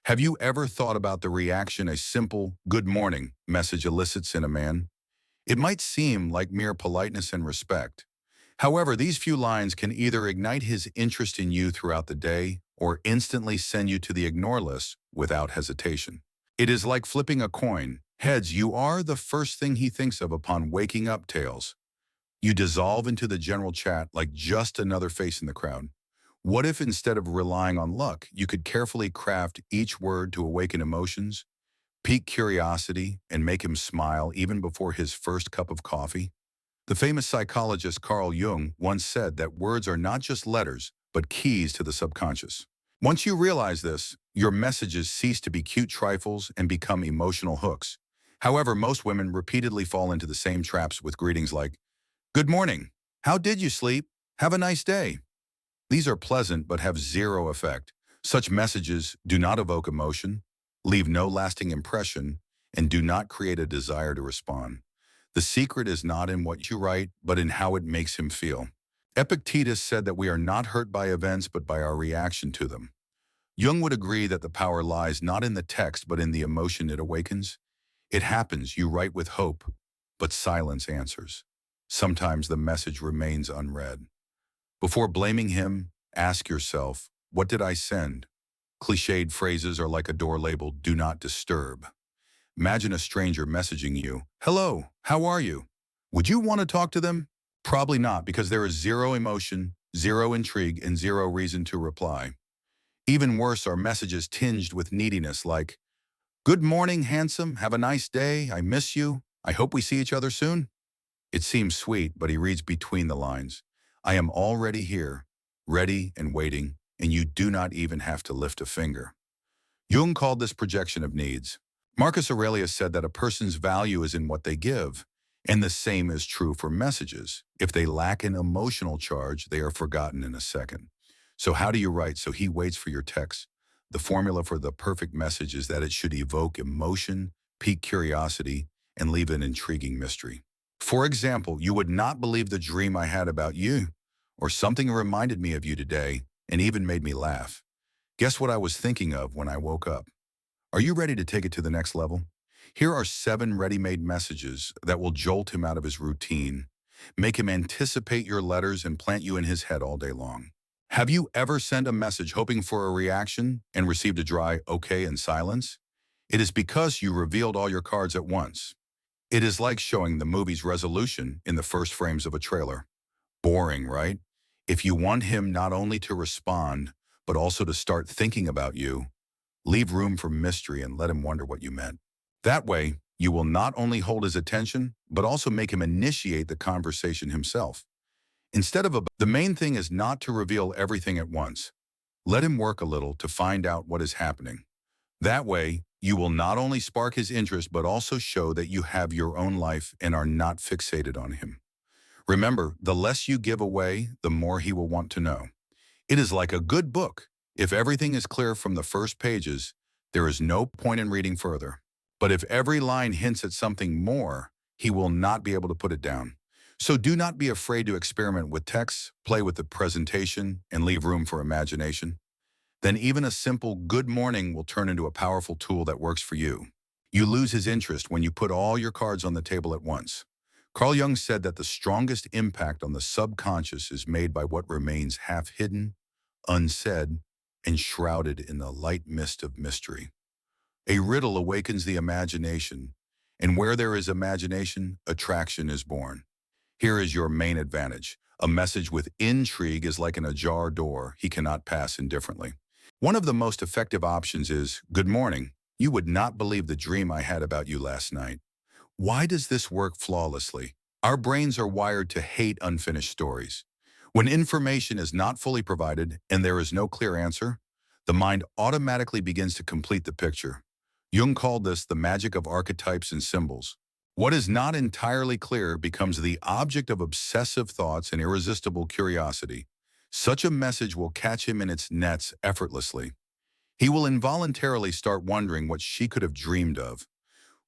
Have you ever thought about the reaction a simple "good morning" message elicits in a man? It might seem like mere politeness and respect. However, these few lines can either ignite his interest in you throughout the day or instantly send you to the ignore list without hesitation. It is like flipping a coin. Heads, you are the first thing he thinks of upon waking up. Tails, you dissolve into the general chat like just another face in the crowd. What if instead of relying on luck, you could carefully craft each word to awaken emotions, pique curiosity, and make him smile even before his first cup of coffee? The famous psychologist Carl Jung once said that words are not just letters, but keys to the subconscious. Once you realize this, your messages cease to be cute trifles and become emotional hooks. However, most women repeatedly fall into the same traps with greetings like, "Good morning. How did you sleep? Have a nice day." These are pleasant but have zero effect. Such messages do not evoke emotion, leave no lasting impression, and do not create a desire to respond. The secret is not in what you write, but in how it makes him feel. Epictetus said that we are not hurt by events, but by our reaction to them. Jung would agree that the power lies not in the text, but in the emotion it awakens. It happens, you write with hope, but silence answers. Sometimes the message remains unread. Before blaming him, ask yourself, what did I send? Cliched phrases are like a door labeled, "Do not disturb." Imagine a stranger messaging you, "Hello, how are you?" Would you want to talk to them? Probably not, because there is zero emotion, zero intrigue, and zero reason to reply. Even worse are messages tinged with neediness like, "Good morning, handsome. Have a nice day. I miss you. I hope we see each other soon." It seems sweet, but he reads between the lines. I am already here, ready and waiting, and you do not even have to lift a finger. Jung called this projection of needs. Marcus Aurelius said that a person's value is in what they give, and the same is true for messages. If they lack an emotional charge, they are forgotten in a second. So how do you write? So he waits for your text. The formula for the perfect message is that it should evoke emotion, pique curiosity, and leave an intriguing mystery. For example, you would not believe the dream I had about you, or something reminded me of you today and even made me laugh. Guess what I was thinking of when I woke up? Are you ready to take it to the next level? Here are 7 ready-made messages that will jolt him out of his routine, make him anticipate your letters, and plant you in his head all day long. Have you ever sent a message hoping for a reaction and received a dry okay in silence? It is because you revealed all your cards at once. It is like showing the movie's resolution in the first frames of a trailer. Boring, right? If you want him not only to respond, but also to start thinking about you, leave room for mystery and let him wonder what you meant. That way, you will not only hold his attention, but also make him initiate the conversation himself. The main thing is not to reveal everything at once. Let him work a little to find out what is happening. That way, you will not only spark his interest, but also show that you have your own life and are not fixated on him. Remember, the less you give away, the more he will want to know. It is like a good book. If everything is clear from the first pages, there is no point in reading further. But if every line hints at something more, he will not be able to put it down. So do not be afraid to experiment with text, play with the presentation, and leave room for imagination. Then even a simple "good morning" will turn into a powerful tool that works for you. You lose his interest when you put all your cards on the table at once. Carl Jung said that the strongest impact on the subconscious is made by what remains half hidden, unsaid, and shrouded in the light mist of mystery. A riddle awakens the imagination, and where there is imagination, attraction is born. Here is your main advantage. A message with intrigue is like an ajar door he cannot pass indifferently. One of the most effective options is, "Good morning. You would not believe the dream I had about you last night." Why does this work flawlessly? Our brains are wired to hate unfinished stories. When information is not fully provided and there is no clear answer, the mind automatically begins to complete the picture. Jung called this the magic of archetypes and symbols. What is not entirely clear becomes the object of obsessive thoughts and irresistible curiosity. Such a message will catch him in its nets effortlessly. He will involuntarily start wondering what she could have dreamed of.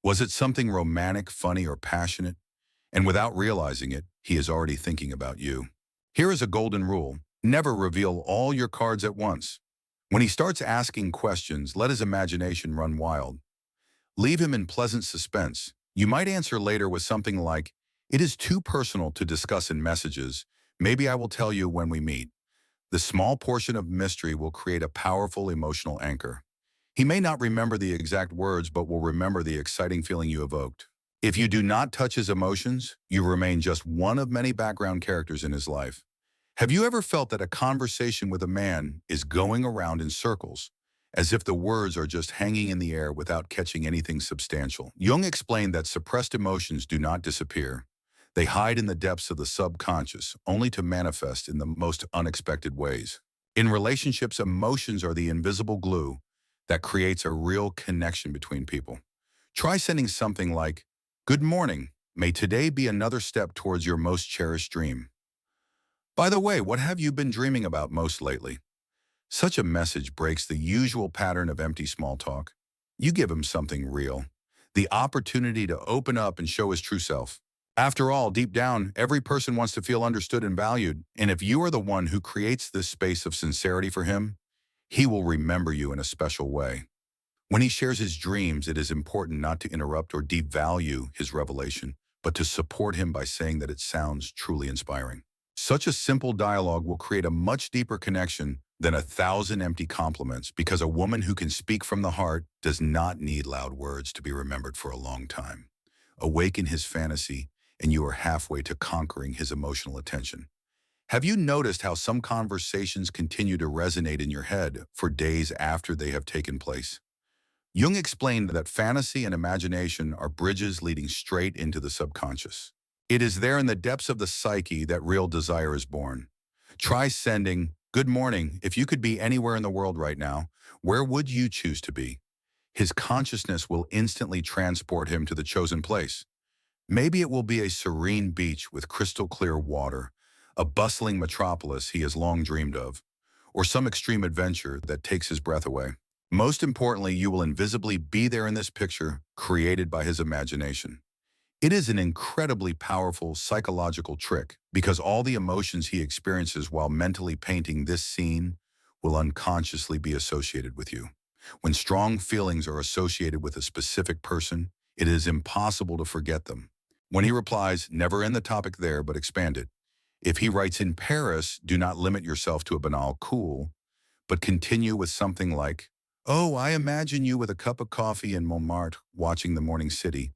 Was it something romantic, funny, or passionate? And without realizing it, he is already thinking about you. Here is a golden rule. Never reveal all your cards at once. When he starts asking questions, let his imagination run wild. Leave him in pleasant suspense. You might answer later with something like, "It is too personal to discuss in messages. Maybe I will tell you when we meet." The small portion of mystery will create a powerful emotional anchor. He may not remember the exact words, but will remember the exciting feeling you evoked. If you do not touch his emotions, you remain just one of many background characters in his life. Have you ever felt that a conversation with a man is going around in circles, as if the words are just hanging in the air without catching anything substantial? Jung explained that suppressed emotions do not disappear. They hide in the depths of the subconscious, only to manifest in the most unexpected ways. In relationships, emotions are the invisible glue that creates a real connection between people. Try sending something like, "Good morning. May today be another step towards your most cherished dream. By the way, what have you been dreaming about most lately?" Such a message breaks the usual pattern of empty small talk. You give him something real, the opportunity to open up and show his true self. After all, deep down, every person wants to feel understood and valued, and if you are the one who creates this space of sincerity for him, he will remember you in a special way. When he shares his dreams, it is important not to interrupt or devalue his revelation, but to support him by saying that it sounds truly inspiring. Such a simple dialogue will create a much deeper connection than 1,000 empty compliments, because a woman who can speak from the heart does not need loud words to be remembered for a long time. Awaken his fantasy, and you are halfway to conquering his emotional attention. Have you noticed how some conversations continue to resonate in your head for days after they have taken place? Jung explained that fantasy and imagination are bridges leading straight into the subconscious. It is there in the depths of the psyche that real desire is born. Try sending, "Good morning. If you could be anywhere in the world right now, where would you choose to be?" His consciousness will instantly transport him to the chosen place. Maybe it will be a serene beach with crystal clear water, a bustling metropolis he has long dreamed of, or some extreme adventure that takes his breath away. Most importantly, you will invisibly be there in this picture created by his imagination. It is an incredibly powerful psychological trick, because all the emotions he experiences while mentally painting this scene will unconsciously be associated with you. When strong feelings are associated with a specific person, it is impossible to forget them. When he replies, never end the topic there, but expand it. If he writes in Paris, do not limit yourself to a banal cool, but continue with something like, "Oh, I imagine you with a cup of coffee in Montmartre watching the morning city.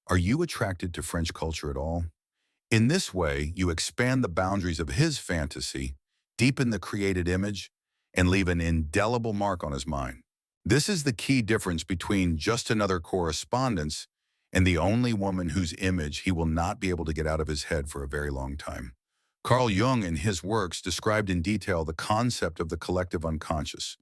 Are you attracted to French culture at all?" In this way, you expand the boundaries of his fantasy, deepen the created image, and leave an indelible mark on his mind. This is the key difference between just another correspondence and the only woman whose image he will not be able to get out of his head for a very long time. Carl Jung, in his works, described in detail the concept of the collective unconscious,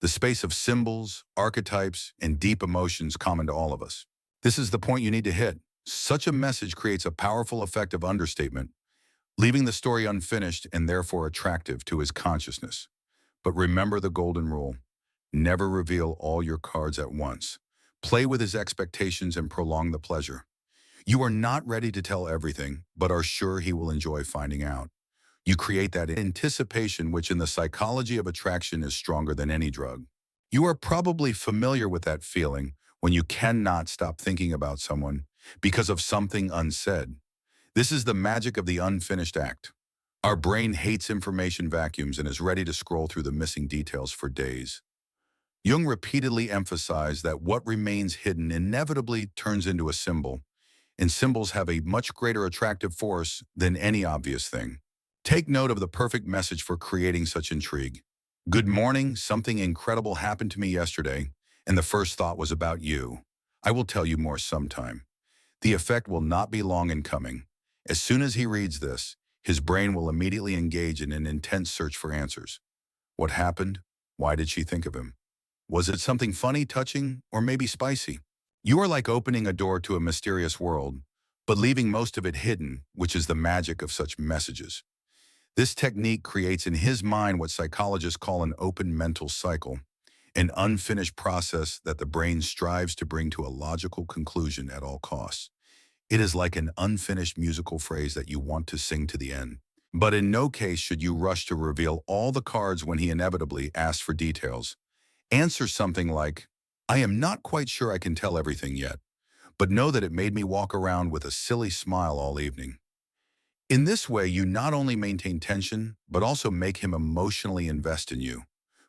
the space of symbols, archetypes, and deep emotions common to all of us. This is the point you need to hit. Such a message creates a powerful effect of understatement, leaving the story unfinished and therefore attractive to his consciousness. But remember the golden rule: never reveal all your cards at once. Play with his expectations and prolong the pleasure. You are not ready to tell everything, but are sure he will enjoy finding out. You create that anticipation, which in the psychology of attraction is stronger than any drug. You are probably familiar with that feeling when you cannot stop thinking about someone because of something unsaid. This is the magic of the unfinished act. Our brain hates information vacuums and is ready to scroll through the missing details for days. Jung repeatedly emphasized that what remains hidden inevitably turns into a symbol, and symbols have a much greater attractive force than any obvious thing. Take note of the perfect message for creating such intrigue. "Good morning, something incredible happened to me yesterday, and the first thought was about you. I will tell you more sometime." The effect will not be long in coming. As soon as he reads this, his brain will immediately engage in an intense search for answers. What happened? Why did she think of him? Was it something funny, touching, or maybe spicy? You are like opening a door to a mysterious world, but leaving most of it hidden, which is the magic of such messages. This technique creates in his mind what psychologists call an open mental cycle, an unfinished process that the brain strives to bring to a logical conclusion at all costs. It is like an unfinished musical phrase that you want to sing to the end. But in no case should you rush to reveal all the cards when he inevitably asks for details. Answer something like, I am not quite sure I can tell everything yet, but know that it made me walk around with a silly smile all evening. In this way, you not only maintain tension, but also make him emotionally invest in you,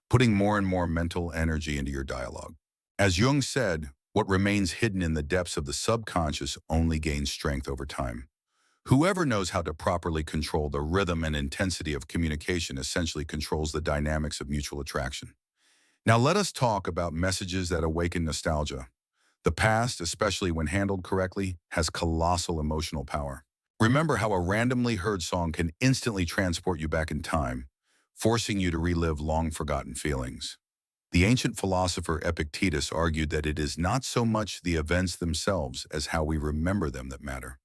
putting more and more mental energy into your dialogue. As Jung said, what remains hidden in the depths of the subconscious only gains strength over time. Whoever knows how to properly control the rhythm and intensity of communication essentially controls the dynamics of mutual attraction. Now let us talk about messages that awaken nostalgia. The past, especially when handled correctly, has colossal emotional power. Remember how a randomly heard song can instantly transport you back in time, forcing you to relive long-forgotten feelings. The ancient philosopher Epictetus argued that it is not so much the events themselves as how we remember them that matter.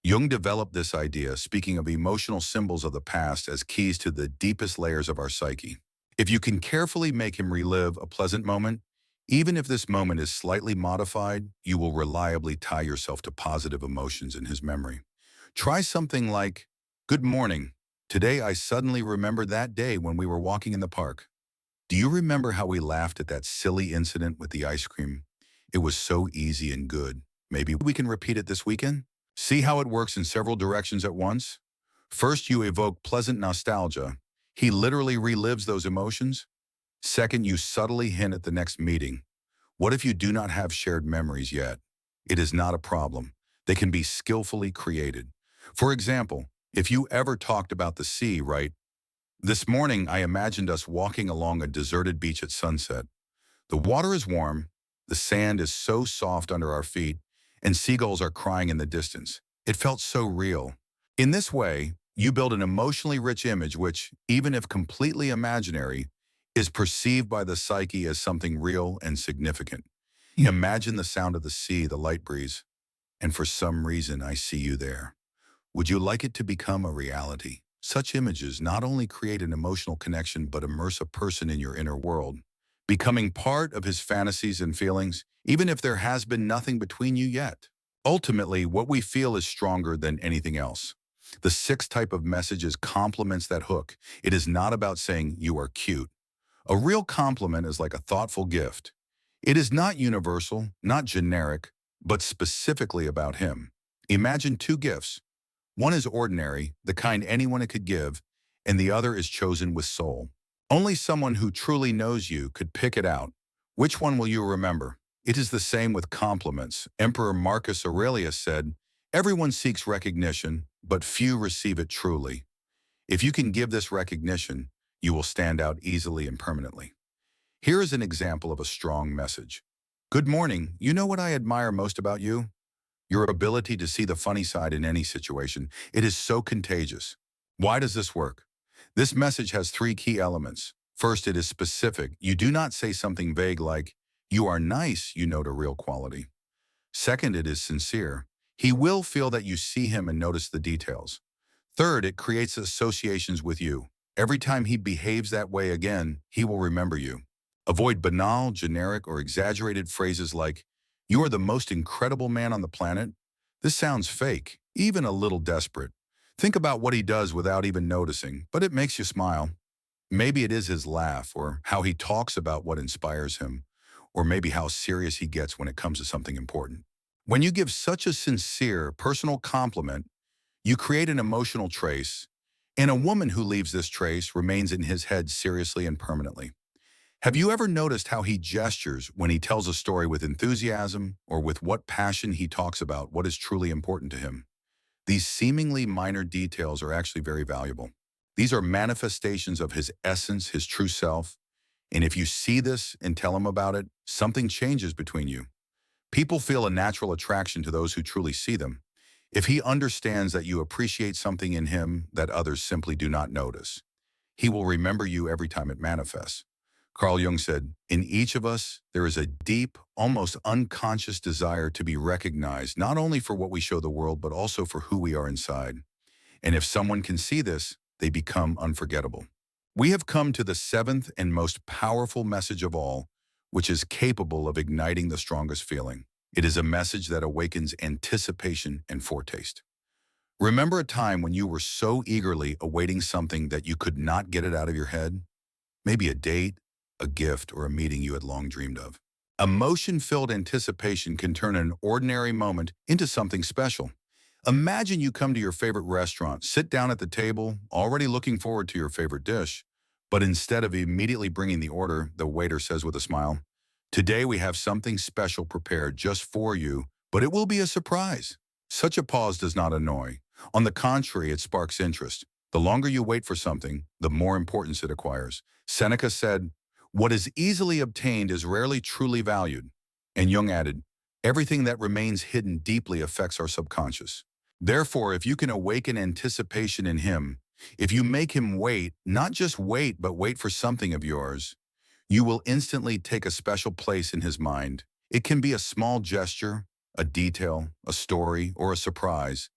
Jung developed this idea, speaking of emotional symbols of the past as keys to the deepest layers of our psyche. If you can carefully make him relive a pleasant moment, even if this moment is slightly modified, you will reliably tie yourself to positive emotions in his memory. Try something like, Good morning. Today I suddenly remembered that day when we were walking in the park. Do you remember how we laughed at that silly incident with the ice cream? It was so easy and good. Maybe we can repeat it this weekend? See how it works in several directions at once? First, you evoke pleasant nostalgia. He literally relives those emotions. Second, you subtly hint at the next meeting. What if you do not have shared memories yet? It is not a problem. They can be skillfully created. For example, if you ever talked about the sea, right? This morning, I imagined us walking along a deserted beach at sunset. The water is warm, the sand is so soft under our feet, and seagulls are crying in the distance. It felt so real. In this way, you build an emotionally rich image which, even if completely imaginary, is perceived by the psyche as something real and significant. Imagine the sound of the sea, the light breeze, and for some reason I see you there. Would you like it to become a reality? Such images not only create an emotional connection but immerse a person in your inner world, becoming part of his fantasies and feelings, even if there has been nothing between you yet. Ultimately, what we feel is stronger than anything else. The sixth type of messages complements that hook. It is not about saying you are cute. A real compliment is like a thoughtful gift. It is not universal, not generic, but specifically about him. Imagine two gifts. One is ordinary, the kind anyone could give, and the other is chosen with soul. Only someone who truly knows you could pick it out. Which one will you remember? It is the same with compliments. Emperor Marcus Aurelius said, Everyone seeks recognition, but few receive it truly. If you can give this recognition, you will stand out easily and permanently. Here is an example of a strong message. Good morning. You know what I admire most about you? Your ability to see the funny side in any situation. It is so contagious. Why does this work? This message has three key elements. First, it is specific. You do not say something vague like, you are nice, you note a real quality. Second, it is sincere. He will feel that you see him and notice the details. Third, it creates associations with you. Every time he behaves that way again, he will remember you. Avoid banal, generic, or exaggerated phrases like, you are the most incredible man on the planet. This sounds fake, even a little desperate. Think about what he does without even noticing, but it makes you smile. Maybe it is his laugh, or how he talks about what inspires him, or maybe how serious he gets when it comes to something important. When you give such a sincere, personal compliment, you create an emotional trace, and a woman who leaves this trace remains in his head seriously and permanently. Have you ever noticed how he gestures when he tells a story with enthusiasm, or with what passion he talks about what is truly important to him? These seemingly minor details are actually very valuable. These are manifestations of his essence, his true self, and if you see this and tell him about it, something changes between you. People feel a natural attraction to those who truly see them. If he understands that you appreciate something in him that others simply do not notice, he will remember you every time it manifests. Carl Jung said, in each of us, there is a deep, almost unconscious desire to be recognized, not only for what we show the world, but also for who we are inside. And if someone can see this, they become unforgettable. We have come to the seventh and most powerful message of all, which is capable of igniting the strongest feeling. It is a message that awakens anticipation and foretaste. Remember a time when you were so eagerly awaiting something that you could not get it out of your head? Maybe a date, a gift, or a meeting you had long dreamed of. Emotion-filled anticipation can turn an ordinary moment into something special. Imagine you come to your favorite restaurant, sit down at the table, already looking forward to your favorite dish, but instead of immediately bringing the order, the waiter says with a smile, "Today we have something special prepared just for you, but it will be a surprise." Such a pause does not annoy. On the contrary, it sparks interest. The longer you wait for something, the more importance it acquires. Seneca said, "What is easily obtained is rarely truly valued." And Jung added, "Everything that remains hidden deeply affects our subconscious." Therefore, if you can awaken anticipation in him, if you make him wait, not just wait, but wait for something of yours, you will instantly take a special place in his mind. It can be a small gesture, a detail, a story, or a surprise,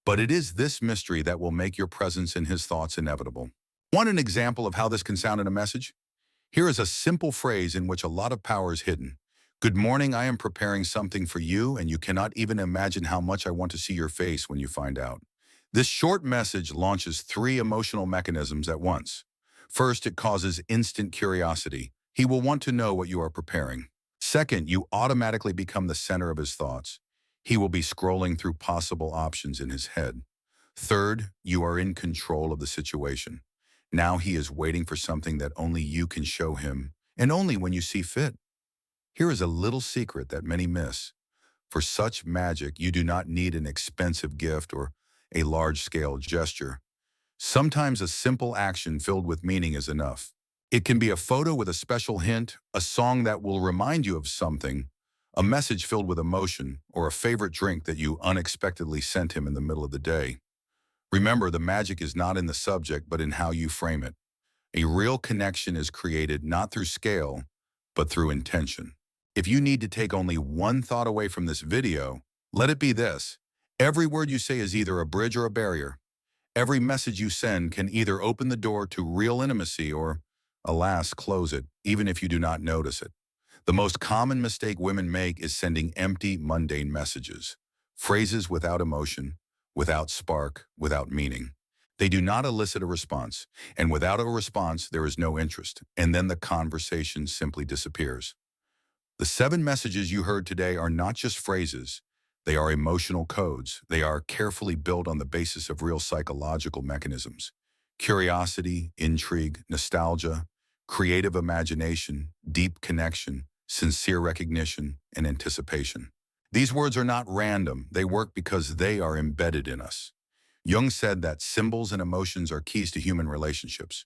but it is this mystery that will make your presence in his thoughts inevitable. Want an example of how this can sound in a message? Here is a simple phrase in which a lot of power is hidden. "Good morning, I am preparing something for you, and you cannot even imagine how much I want to see your face when you find out." This short message launches three emotional mechanisms at once. First, it causes instant curiosity. He will want to know what you are preparing. Second, you automatically become the center of his thoughts. He will be scrolling through possible options in his head. Third, you are in control of the situation. Now he is waiting for something that only you can show him, and only when you see fit. Here is a little secret that many miss. For such magic, you do not need an expensive gift or a large-scale gesture. Sometimes a simple action filled with meaning is enough. It can be a photo with a special hint, a song that will remind you of something, a message filled with emotion, or a favorite drink that you unexpectedly sent him in the middle of the day. Remember, the magic is not in the subject, but in how you frame it. A real connection is created not through scale, but through intention. If you need to take only one thought away from this video, let it be this: every word you say is either a bridge or a barrier. Every message you send can either open the door to real intimacy or, alas, close it, even if you do not notice it. The most common mistake women make is sending empty, mundane messages. Phrases without emotion, without spark, without meaning. They do not elicit a response, and without a response, there is no interest, and then the conversation simply disappears. The 7 messages you heard today are not just phrases. They are emotional codes. They are carefully built on the basis of real psychological mechanisms. Curiosity, intrigue, nostalgia, creative imagination, deep connection, sincere recognition, and anticipation. These words are not random. They work because they are embedded in us. Jung said that symbols and emotions are keys to human relationships.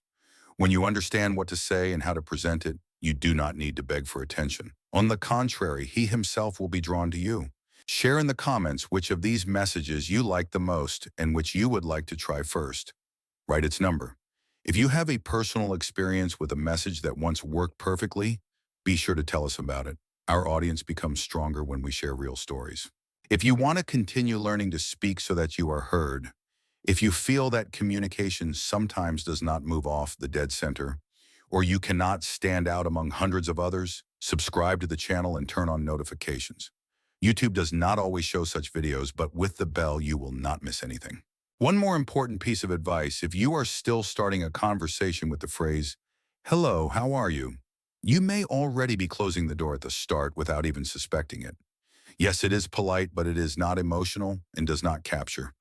When you understand what to say and how to present it, you do not need to beg for attention. On the contrary, he himself will be drawn to you. Share in the comments which of these messages you like the most and which you would like to try first. Write its number. If you have a personal experience with a message that once worked perfectly, be sure to tell us about it. Our audience becomes stronger when we share real stories. If you want to continue learning to speak so that you are heard, if you feel that communication sometimes does not move off the dead center, or you cannot stand out among hundreds of others, subscribe to the channel and turn on notifications. YouTube does not always show such videos, but with the bell, you will not miss anything. One more important piece of advice: if you are still starting a conversation with the phrase, "Hello, how are you?" you may already be closing the door at the start without even suspecting it. Yes, it is polite, but it is not emotional and does not capture.